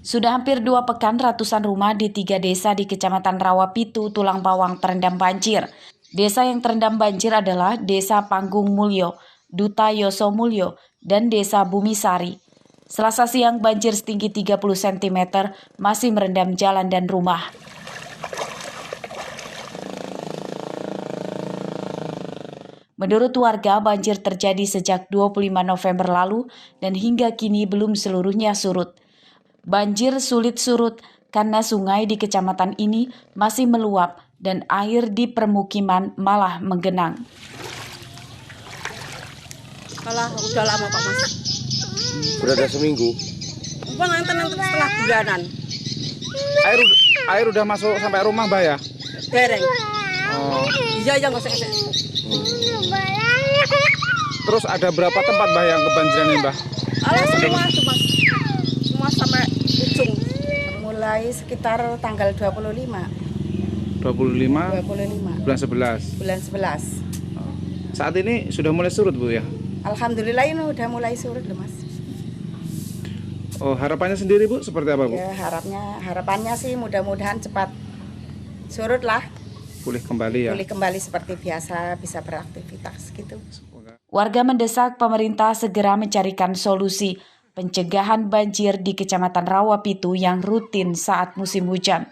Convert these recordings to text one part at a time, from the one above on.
Sudah hampir 2 pekan ratusan rumah di 3 desa di Kecamatan Rawapitu, Tulang Bawang terendam banjir. Desa yang terendam banjir adalah Desa Panggung Mulyo, Duta Yoso Mulyo, dan Desa Bumisari. Selasa siang banjir setinggi 30 cm masih merendam jalan dan rumah. Menurut warga, banjir terjadi sejak 25 November lalu dan hingga kini belum seluruhnya surut. Banjir sulit surut karena sungai di kecamatan ini masih meluap dan air di permukiman malah menggenang. Kalau udah lama Pak Mas. Udah ada seminggu. Bang nanti setelah bulanan. Air udah masuk sampai rumah, Mbak ya? Dereng. Oh. Iya nggak usah. Terus ada berapa tempat, Mbak, yang kebanjiran ini, Mbak? Semua tuh Mas. Semua sampai ujung. Mulai sekitar tanggal 25. 25. Bulan 11. Bulan 11. Saat ini sudah mulai surut, Bu, ya? Alhamdulillah ini udah mulai surut loh Mas. Oh, harapannya sendiri, Bu, seperti apa, Bu? Ya harapannya sih mudah-mudahan cepat surut lah. Pulih kembali ya? Pulih kembali seperti biasa, bisa beraktivitas gitu. Warga mendesak pemerintah segera mencarikan solusi pencegahan banjir di Kecamatan Rawapitu yang rutin saat musim hujan.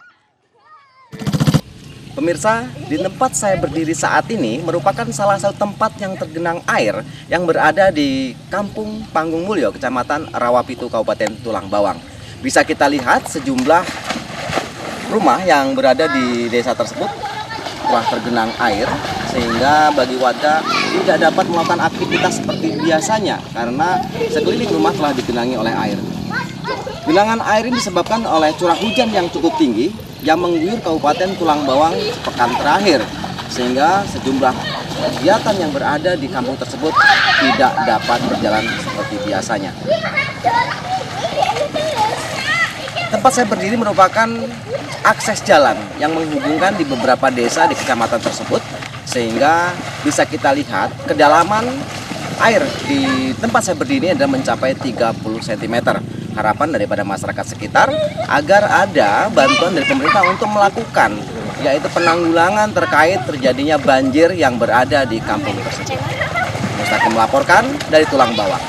Pemirsa, di tempat saya berdiri saat ini merupakan salah satu tempat yang tergenang air yang berada di Kampung Panggung Mulyo, Kecamatan Rawapitu, Kabupaten Tulang Bawang. Bisa kita lihat sejumlah rumah yang berada di desa tersebut telah tergenang air, sehingga bagi warga tidak dapat melakukan aktivitas seperti biasanya karena sekeliling rumah telah digenangi oleh air. Genangan air ini disebabkan oleh curah hujan yang cukup tinggi yang mengguyur Kabupaten Tulang Bawang sepekan terakhir, sehingga sejumlah kegiatan yang berada di kampung tersebut tidak dapat berjalan seperti biasanya. Tempat saya berdiri merupakan akses jalan yang menghubungkan di beberapa desa di kecamatan tersebut, sehingga bisa kita lihat kedalaman air di tempat saya berdiri adalah mencapai 30 cm. Harapan daripada masyarakat sekitar agar ada bantuan dari pemerintah untuk melakukan yaitu penanggulangan terkait terjadinya banjir yang berada di kampung tersebut. Mustaqim melaporkan dari Tulang Bawang.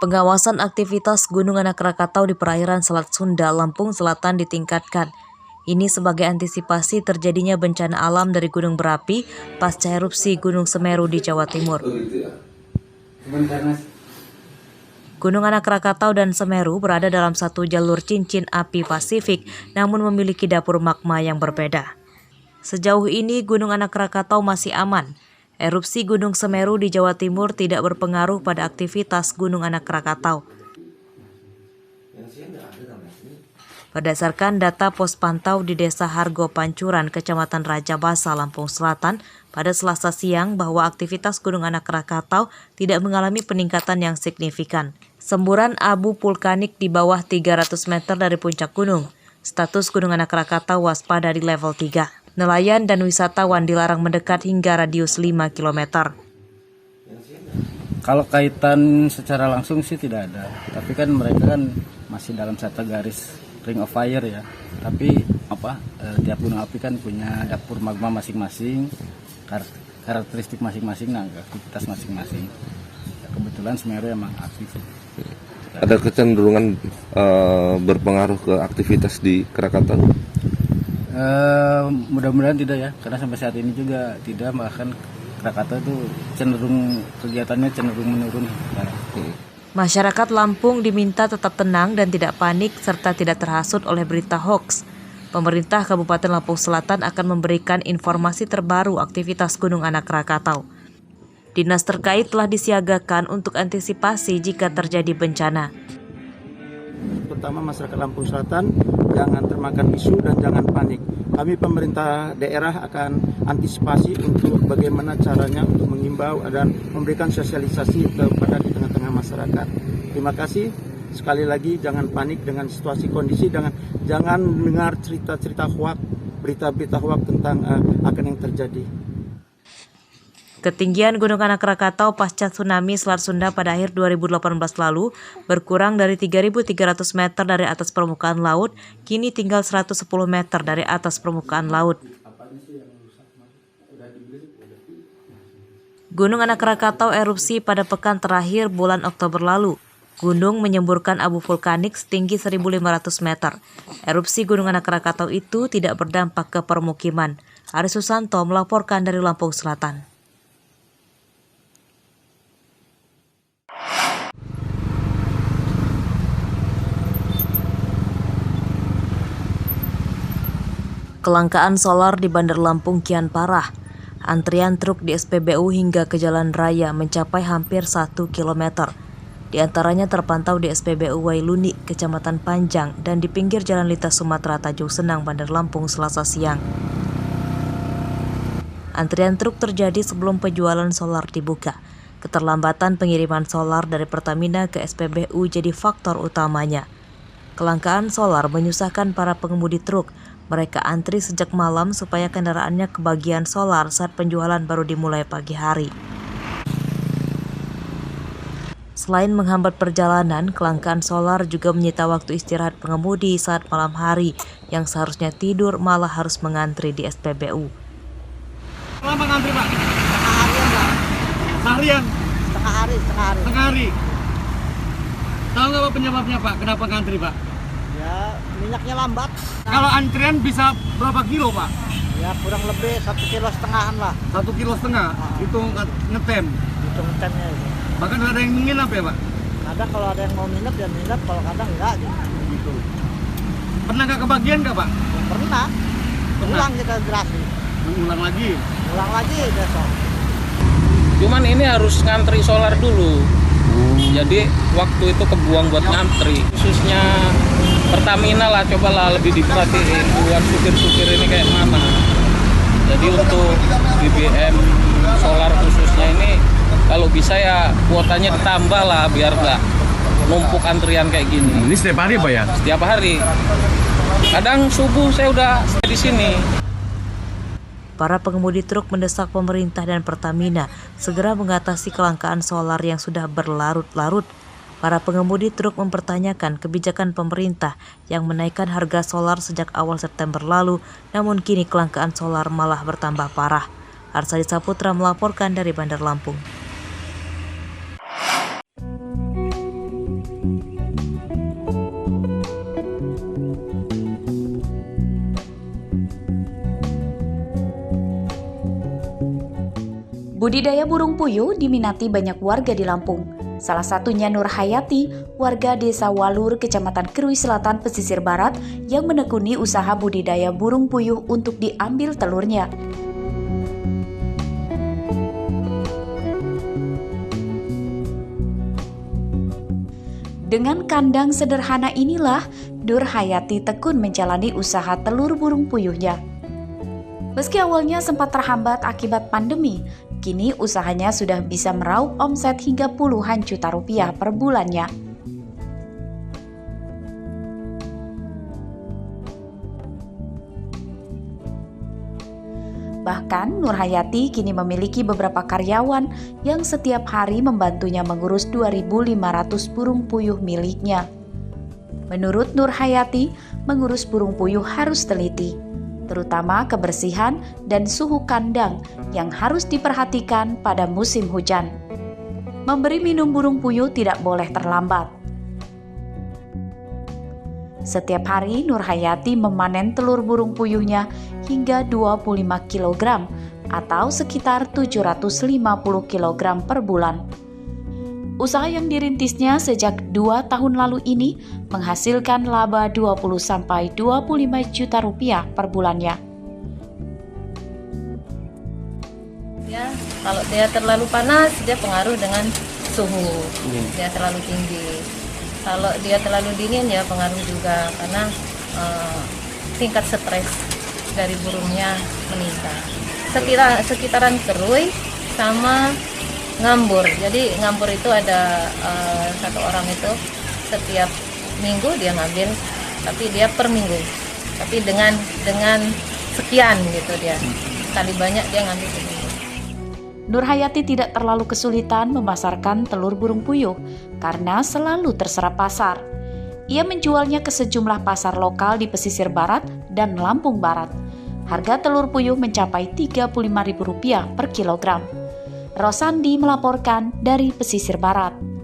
Pengawasan aktivitas Gunung Anak Krakatau di perairan Selat Sunda, Lampung Selatan ditingkatkan. Ini sebagai antisipasi terjadinya bencana alam dari gunung berapi pasca erupsi Gunung Semeru di Jawa Timur. Gunung Anak Krakatau dan Semeru berada dalam satu jalur cincin api Pasifik, namun memiliki dapur magma yang berbeda. Sejauh ini Gunung Anak Krakatau masih aman. Erupsi Gunung Semeru di Jawa Timur tidak berpengaruh pada aktivitas Gunung Anak Krakatau. Berdasarkan data pos pantau di Desa Hargo Pancuran, Kecamatan Raja Basa, Lampung Selatan, pada Selasa siang bahwa aktivitas Gunung Anak Krakatau tidak mengalami peningkatan yang signifikan. Semburan abu vulkanik di bawah 300 meter dari puncak gunung. Status Gunung Anak Krakatau waspada di level 3. Nelayan dan wisatawan dilarang mendekat hingga radius 5 km. Kalau kaitan secara langsung sih tidak ada, tapi kan mereka kan masih dalam satu garis ring of fire ya. Tapi tiap gunung api kan punya dapur magma masing-masing, karakteristik masing-masing, aktivitas masing-masing. Ya, kebetulan Semeru emang aktif. Ada kecenderungan berpengaruh ke aktivitas di Krakatau? Mudah-mudahan tidak ya, karena sampai saat ini juga tidak, bahkan Krakatau itu kegiatannya cenderung menurun. Masyarakat Lampung diminta tetap tenang dan tidak panik serta tidak terhasut oleh berita hoaks. Pemerintah Kabupaten Lampung Selatan akan memberikan informasi terbaru aktivitas Gunung Anak Krakatau. Dinas terkait telah disiagakan untuk antisipasi jika terjadi bencana. Pertama, masyarakat Lampung Selatan jangan termakan isu dan jangan panik. Kami pemerintah daerah akan antisipasi untuk bagaimana caranya untuk mengimbau dan memberikan sosialisasi kepada di tengah-tengah masyarakat. Terima kasih. Sekali lagi jangan panik dengan situasi kondisi, jangan dengar cerita-cerita hoax, berita-berita hoax tentang akan yang terjadi. Ketinggian Gunung Anak Rakatau pasca tsunami Selat Sunda pada akhir 2018 lalu berkurang dari 3.300 meter dari atas permukaan laut, kini tinggal 110 meter dari atas permukaan laut. Gunung Anak Rakatau erupsi pada pekan terakhir bulan Oktober lalu. Gunung menyemburkan abu vulkanik setinggi 1.500 meter. Erupsi Gunung Anak Rakatau itu tidak berdampak ke permukiman. Aris Susanto melaporkan dari Lampung Selatan. Kelangkaan solar di Bandar Lampung kian parah. Antrian truk di SPBU hingga ke jalan raya mencapai hampir 1 km. Di antaranya terpantau di SPBU Wailuni, Kecamatan Panjang, dan di pinggir Jalan Lintas Sumatera Tanjung Senang, Bandar Lampung, Selasa siang. Antrian truk terjadi sebelum penjualan solar dibuka. Keterlambatan pengiriman solar dari Pertamina ke SPBU jadi faktor utamanya. Kelangkaan solar menyusahkan para pengemudi truk. Mereka antri sejak malam supaya kendaraannya kebagian solar saat penjualan baru dimulai pagi hari. Selain menghambat perjalanan, kelangkaan solar juga menyita waktu istirahat pengemudi saat malam hari yang seharusnya tidur malah harus mengantri di SPBU. Lama ngantri, Pak? Seharian, Pak? Seharian? Setengah hari. Tahu nggak Pak penyebabnya, Pak? Kenapa ngantri, Pak? Ya, minyaknya lambat. Kalau antrian bisa berapa kilo, Pak? Ya, kurang lebih 1,5 kilo lah. 1,5 kilo? Itu ngetem? Itu ngetemnya itu. Bahkan ada yang menginap ya, Pak? Kadang kalau ada yang mau minap ya minap, kalau kadang enggak gitu. Pernah nggak kebagian nggak, Pak? Pernah. Ulang kita gerasi. Ulang lagi? Ulang lagi besok. Cuman ini harus ngantri solar dulu. Jadi waktu itu kebuang buat ngantri. Khususnya Pertamina lah, cobalah lebih diperhatiin buat supir-supir ini kayak mana. Jadi untuk BBM solar khususnya ini kalau bisa ya kuotanya ditambah lah biar nggak numpuk antrian kayak gini. Ini setiap hari Pak ya? Setiap hari. Kadang subuh saya udah di sini. Para pengemudi truk mendesak pemerintah dan Pertamina segera mengatasi kelangkaan solar yang sudah berlarut-larut. Para pengemudi truk mempertanyakan kebijakan pemerintah yang menaikkan harga solar sejak awal September lalu, namun kini kelangkaan solar malah bertambah parah. Arsadi Saputra melaporkan dari Bandar Lampung. Budidaya burung puyuh diminati banyak warga di Lampung. Salah satunya Nur Hayati, warga Desa Walur, Kecamatan Krui Selatan, Pesisir Barat, yang menekuni usaha budidaya burung puyuh untuk diambil telurnya. Dengan kandang sederhana inilah, Nur Hayati tekun menjalani usaha telur burung puyuhnya. Meski awalnya sempat terhambat akibat pandemi, kini usahanya sudah bisa meraup omset hingga puluhan juta rupiah per bulannya. Bahkan Nur Hayati kini memiliki beberapa karyawan yang setiap hari membantunya mengurus 2.500 burung puyuh miliknya. Menurut Nur Hayati, mengurus burung puyuh harus teliti, terutama kebersihan dan suhu kandang yang harus diperhatikan pada musim hujan. Memberi minum burung puyuh tidak boleh terlambat. Setiap hari Nur Hayati memanen telur burung puyuhnya hingga 25 kg atau sekitar 750 kg per bulan. Usaha yang dirintisnya sejak 2 tahun lalu ini menghasilkan laba 20-25 juta rupiah per bulannya. Ya, kalau dia terlalu panas, dia pengaruh dengan suhu. Dia terlalu tinggi. Kalau dia terlalu dingin ya pengaruh juga karena tingkat stres dari burungnya meningkat. Sekitaran Krui sama Ngambur. Jadi Ngambur itu ada satu orang itu setiap minggu dia ngambil, tapi dia per minggu. Tapi dengan sekian gitu dia. Kali banyak dia ngambil per minggu. Nurhayati tidak terlalu kesulitan memasarkan telur burung puyuh karena selalu terserap pasar. Ia menjualnya ke sejumlah pasar lokal di pesisir barat dan Lampung Barat. Harga telur puyuh mencapai Rp35.000 per kilogram. Rosandi melaporkan dari pesisir barat.